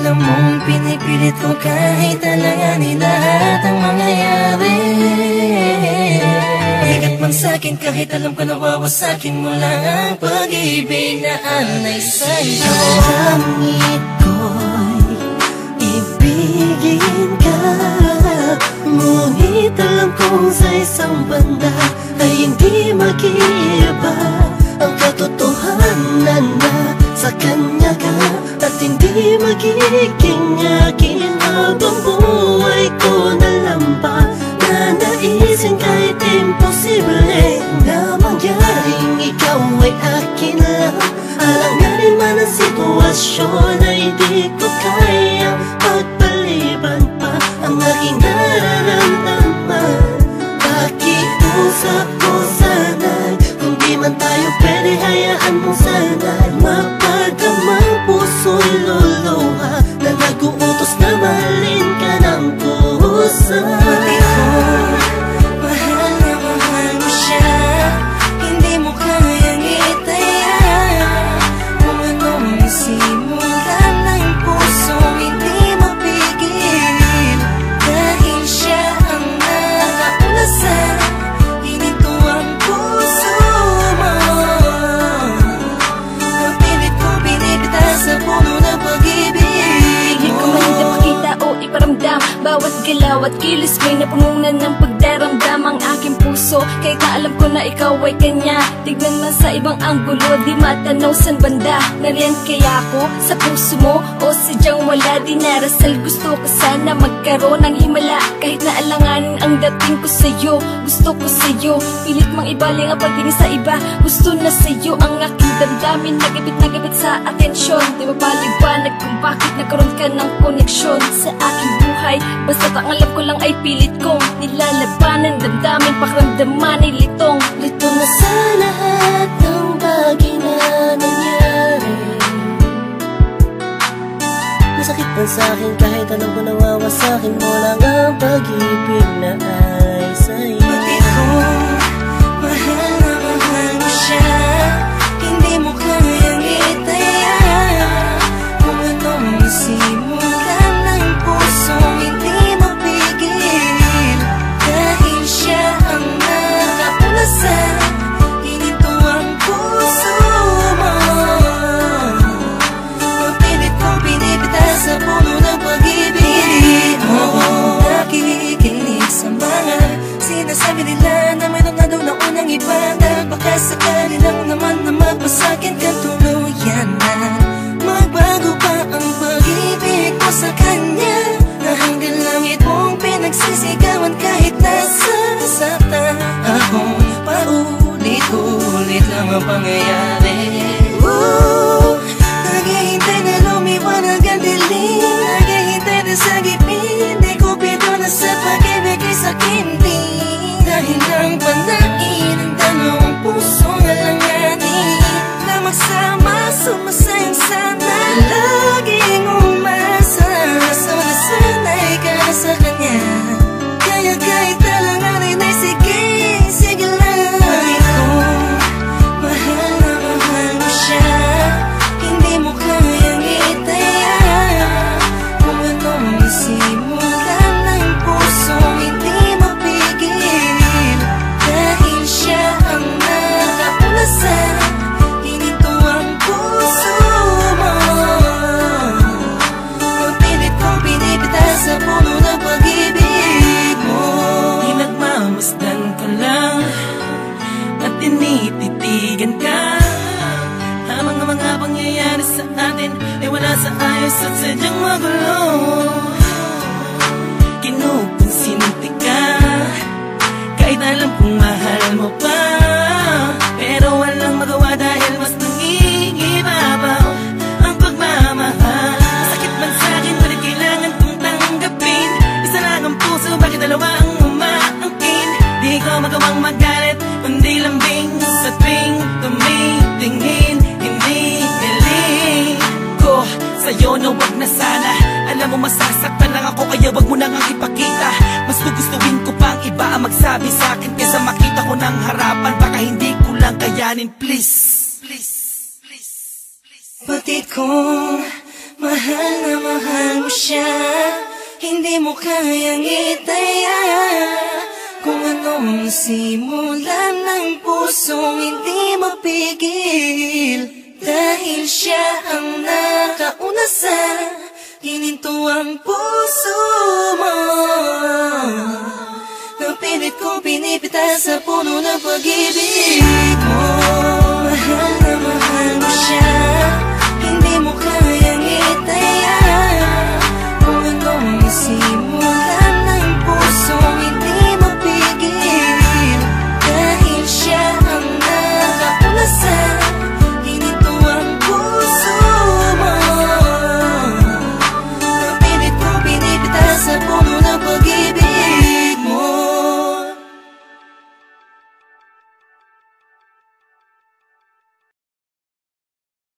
alam mong pinipilit ko kahit alanganin lahat ang mangyayari. Ikat man sa'kin kahit alam ko nawawasakin mo lang ang pag-ibig na alay sa'yo. Langit ko'y ibigin ka, ngunit alam kong sa isang banda ay hindi mag-iiba ang katotohanan na sa kanya ka, at hindi magiging akin habang buhay ko na lampa. Nanaisin kahit imposible na mangyaring ikaw ay akin lang. Alanganin man ang sitwasyon ay di ko kayang pagpaliban pa ang aking nararamdaman. Pakiusap ko sana'y kung di man tayo pwede, hayaan mo sana'y mapagamang puso'y luluha na nag-uutos na mahalin ka ng puso. Pati ko, mahal na mahal mo siya, hindi mo kayang itaya. Kung anong isimulan ng puso, hindi mapigil. Dahil siya ang nakauna sa hininto ang puso mo. Kapilit ko binibita sa puno ng pag-ibig Hindi ko man ipakita o iparamdam, bawat galaw at kilos may napununan ng pagdaramdam ang aking puso. Kahit na alam ko na ikaw ay kanya, tignan man sa ibang anggulo, di matanaw san banda. Nariyan kaya ako sa puso mo o sadyang wala? Di narasal, gusto ko sana magkaroon ng himala. Kahit na alanganin ang dating ko sa'yo, gusto ko sa'yo. Pilit mang ibaling ang pagtingin sa iba, gusto na sa'yo ang aking damdamin. Nagabit sa atensyon, di mapaliwanag kung bakit nagkaroon ka ng koneksyon sa aking buhay. Basta't ang alam ko lang ay pilit kong nilalabanan, damdamin, pakiramdaman ay litong. Lito na sa lahat ng bagay na nangyari. Masakit man sa'kin kahit alam ko nawawasakin mo lang ang pag-ibig na ay sa'yo. Pati ko, mahal na mahal mo siya, hindi mo kayang itaya. Kung anong isimulan ng puso, hindi mapigil. Dahil siya ang nakauna sa hininto ang puso mo. Mapilit ko binibita sa puno ng pag-ibig mo. Nakikinig sa mga sinasabi nila na mayroon na daw na unang iba, dahil baka sakali lang naman na magpasakit ka tuluyan na. Magbago pa ang pag-ibig mo sa kanya, na hanggang langit mong pinagsisigawan kahit nasa saktan. Akong paulit-ulit lang ang pangyayari. Naghihintay na lumiwanag ang dilim, naghihintay na sa gipin, di ko pito na sa pag-ibig ay sakin din. Dahil ang panain ng dalawang pusong alanganin na magsama, sumasayang sana, laging umasa. Sana'y ka na sa kanya, kaya kahit alanganin ay sige, sige lang. Pati ko, mahal na mahal mo siya, hindi mo kayang itaya. Kung anong isimulan ng puso, hindi mapigil. Dahil siya ang nakauna sa hininto ang puso mo. Mapilit kong binibita sa puno ng pag-ibig mo. Di nagmamasdan ko lang at tinititigan ka. Ang mga pangyayari sa atin ay wala sa ayos at sadyang magulo. Kinukonsinti ka kahit alam kong mahal mo pa, pero walang magawa dahil mas nangingibabaw ang pagmamahal. Masakit man sa'kin, ngunit kailangan kong tanggapin. Isa lang ang puso, bakit dalawa ang umaangkin? Di ko magawang magalit, kundi lambing sa tuwing tumitingin. Hindi niling ko sa'yo na wag na sana. Alam mo masasaktan lang ako, kaya wag mo nang ipakita. Mas gugustuhin ko pang iba ang magsabi sa'kin kaysa makita ko ng harapan. Baka hindi ko lang kayanin, please. Batid ko, Mahal na mahal mo siya, hindi mo kayang itaya. Kung anong simulan ng pusong hindi mapigil, dahil siya ang nakauna sa hininto ang puso mo. Napilit kong pinipita sa puno ng pag-ibig mo.